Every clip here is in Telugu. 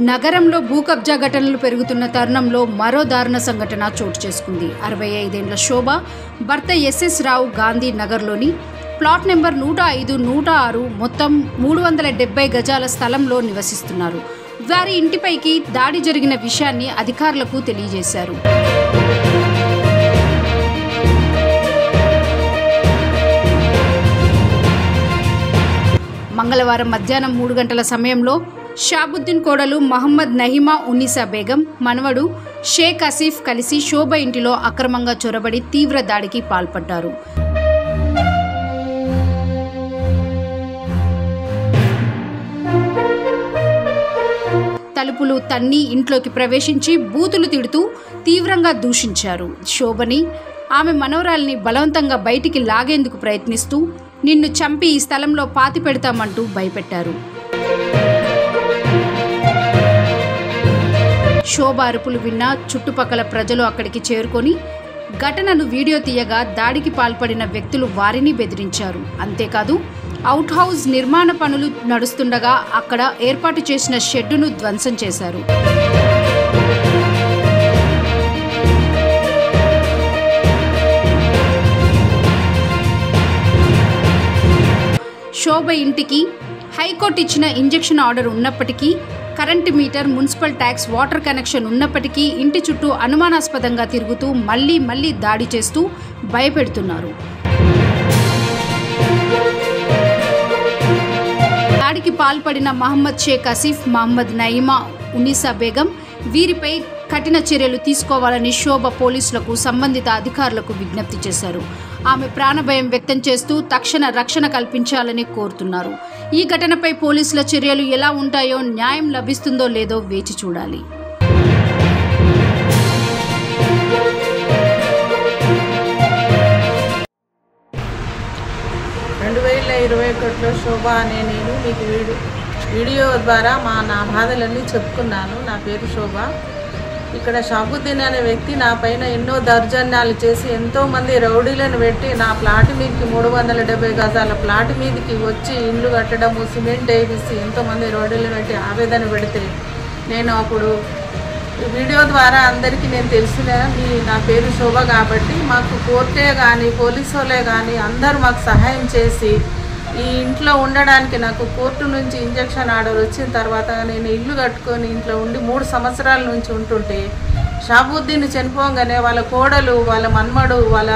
నగరంలో భూకబ్జా ఘటనలు పెరుగుతున్న తరుణంలో మరో దారుణ సంఘటన చోటు చేసుకుంది. 65 ఏళ్ల శోభ భర్త ఎస్ఎస్ రావు గాంధీ నగర్లోని ప్లాట్ నెంబర్ 105, 106 మొత్తం 370 గజాల స్థలంలో నివసిస్తున్నారు. వారి ఇంటిపైకి దాడి జరిగిన విషయాన్ని అధికారులకు తెలియజేశారు. మంగళవారం మధ్యాహ్నం 3 గంటల సమయంలో షాబుద్దీన్ కోడలు మహమ్మద్ నహీమా ఉన్నీసా బేగం, మనవడు షేక్ ఆసిఫ్ కలిసి శోభ ఇంటిలో అక్రమంగా చొరబడి తీవ్ర దాడికి పాల్పడ్డారు. తలుపులు తన్ని ఇంట్లోకి ప్రవేశించి బూతులు తిడుతూ తీవ్రంగా దూషించారు. శోభని, ఆమె మనవరాల్ని బలవంతంగా బయటికి లాగేందుకు ప్రయత్నిస్తూ నిన్ను చంపి ఈ స్థలంలో పాతి పెడతామంటూ భయపెట్టారు. శోభ అరుపులు విన్న చుట్టుపక్కల ప్రజలు అక్కడికి చేరుకొని ఘటనను వీడియో తీయగా దాడికి పాల్పడిన వ్యక్తులు వారిని బెదిరించారు. అంతేకాదు అవుట్ హౌస్ నిర్మాణ పనులు నడుస్తుండగా అక్కడ ఏర్పాటు చేసిన షెడ్డును ధ్వంసం చేశారు. శోభ ఇంటికి హైకోర్టు ఇచ్చిన ఇంజెక్షన్ ఆర్డర్ ఉన్నప్పటికీ, current meter, municipal tax, water connection ఉన్నప్పటికీ ఇంటి చుట్టూ అనుమానాస్పదంగా తిరుగుతూ మళ్లీ దాడి చేస్తూ భయపెడుతున్నారు. దాడికి పాల్పడిన మహమ్మద్ షేక్ ఆసిఫ్, మహమ్మద్ నయీమా ఉన్నీసా బేగం వీరిపై కఠిన చర్యలు తీసుకోవాలని శోభ పోలీసులకు, సంబంధిత అధికారులకు విజ్ఞప్తి చేశారు. ఆమె ప్రాణభయం వ్యక్తం చేస్తూ తక్షణ రక్షణ కల్పించాలని కోరుతున్నారు. ఈ ఘటనపై పోలీసుల చర్యలు ఎలా ఉంటాయో, న్యాయం లభిస్తుందో లేదో వేచి చూడాలి. శోభ అనే నేను మీకు వీడియో ద్వారా నా బాధలన్నీ చెప్పుకున్నాను. నా పేరు శోభ. ఇక్కడ షాబుద్దీన్ అనే వ్యక్తి నా పైన ఎన్నో దౌర్జన్యాలు చేసి ఎంతోమంది రౌడీలను పెట్టి నా ప్లాట్ మీదకి 370 గజాల ప్లాట్ మీదకి వచ్చి ఇండ్లు కట్టడము, సిమెంట్ వేసి ఎంతోమంది రౌడీలను పెట్టి ఆవేదన పెడితే నేను అప్పుడు వీడియో ద్వారా అందరికీ నేను తెలిసిన నా పేరు శోభ కాబట్టి మాకు కోర్టే కానీ పోలీసు వాళ్ళే కానీ అందరూ మాకు సహాయం చేసి ఈ ఇంట్లో ఉండడానికి నాకు కోర్టు నుంచి ఇంజెక్షన్ ఆర్డర్ వచ్చిన తర్వాత నేను ఇల్లు కట్టుకొని ఇంట్లో ఉండి 3 సంవత్సరాల నుంచి ఉంటుంటే షాబుద్దీన్ చనిపోగానే వాళ్ళ కోడలు, వాళ్ళ మన్మడు, వాళ్ళ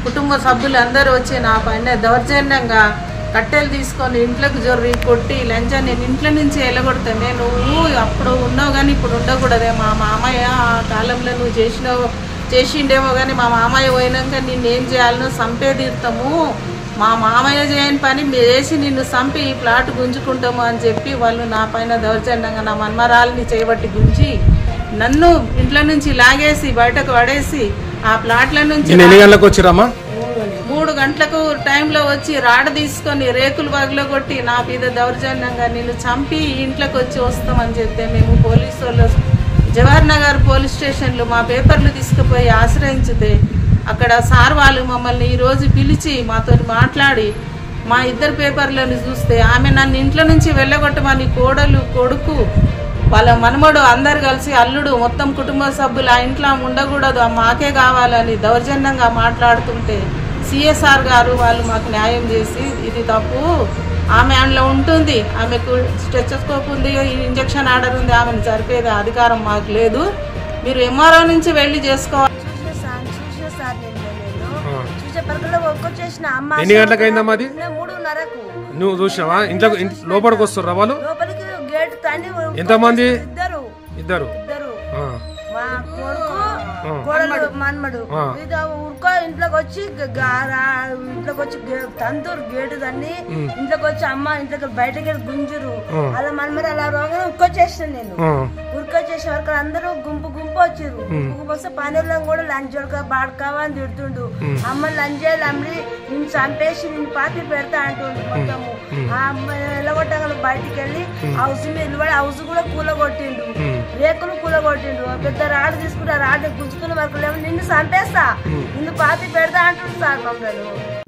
కుటుంబ సభ్యులు అందరూ వచ్చి నా పైన దౌర్జన్యంగా కట్టెలు తీసుకొని ఇంట్లోకి జొర్రి కొట్టి లంచా నేను ఇంట్లో నుంచి వెళ్ళగొడతాను. నువ్వు అప్పుడు ఉన్నావు కానీ ఇప్పుడు ఉండకూడదే. మా మామయ్య ఆ కాలంలో నువ్వు చేసిండేమో కానీ మా మామయ్య పోయినాక నిన్నేం చేయాలనో చంపేదీర్తాము. మా మామయ్య చేయని పని చేసి నిన్ను చంపి ఈ ప్లాట్ గుంజుకుంటాము అని చెప్పి వాళ్ళు నా పైన దౌర్జన్యంగా నా మన్మరాల్ని చేయబట్టి గుంజి నన్ను ఇంట్లో నుంచి లాగేసి బయటకు పడేసి ఆ ప్లాట్ల నుంచి 3 గంటలకు టైంలో వచ్చి రాడ్ తీసుకొని రేకులు బాగులో కొట్టి నా మీద దౌర్జన్యంగా నిన్ను చంపి ఇంట్లోకి వచ్చి వస్తామని చెప్తే మేము పోలీసు వాళ్ళు జవహర్ నగర్ పోలీస్ స్టేషన్లో మా పేపర్లు తీసుకుపోయి ఆశ్రయించితే అక్కడ సార్ వాళ్ళు మమ్మల్ని ఈరోజు పిలిచి మాతో మాట్లాడి మా 2 పేపర్లను చూస్తే ఆమె నన్ను ఇంట్లో నుంచి వెళ్ళగొట్టమని కోడలు, కొడుకు, వాళ్ళ మనమడు అందరు కలిసి అల్లుడు మొత్తం కుటుంబ సభ్యులు ఆ ఇంట్లో ఉండకూడదు, మాకే కావాలని దౌర్జన్యంగా మాట్లాడుతుంటే సిఎస్ఆర్ గారు వాళ్ళు మాకు న్యాయం చేసి ఇది తప్పు, ఆమె అందులో ఉంటుంది, ఆమెకు స్టెథోస్కోప్ ఉంది, ఇంజెక్షన్ ఆర్డర్ ఉంది, ఆమెను జరిపేది అధికారం మాకు లేదు, మీరు ఎంఆర్ఓ నుంచి వెళ్ళి చేసుకోవాలి. ఎన్ని గంటలకు అయిందమ్మా అది? 3:30కు. నువ్వు చూసినావా? ఇంట్లో లోపలికి వస్తుర్రా వాళ్ళు? లోపలికి గేట్ తన్ని ఎంతమంది? ఇద్దరు. మా కొడుకు, కోడలు, మన్మడు ఉరుకో ఇంట్లోకి వచ్చి తందూరు గేటు దాన్ని ఇంట్లోకి వచ్చి అమ్మ ఇంట్లోకి బయటకి గుంజురు. అలా మన్మడు అలా రోగా ఉరుకొచ్చేసాను నేను. ఉరుకొచ్చేసే వరకు అందరూ గుంపు వచ్చిర్రు. గుంపు వస్తే పనుల్లో కూడా లంచ్ బాడుకావా అని తిడుతుండు. అమ్మ లంచ్ చేయాలి అమ్మి నేను చంపేసి నేను పాతి పెడతా అంటుండు. మొత్తము ఆ అమ్మాయి ఎలగొట్టగల బయటికి వెళ్ళి హౌస్ మీద నిలబడి హౌస్ కూడా కూలగొట్టిండు, రేకులు కూలగొట్టిండు. పెద్ద రాడు తీసుకుంటే రాడు గుంజుకునే వరకు నిన్ను చంపేస్తా, నిన్ను పాతి పెడతా అంటుండు సార్ మమ్మల్ని.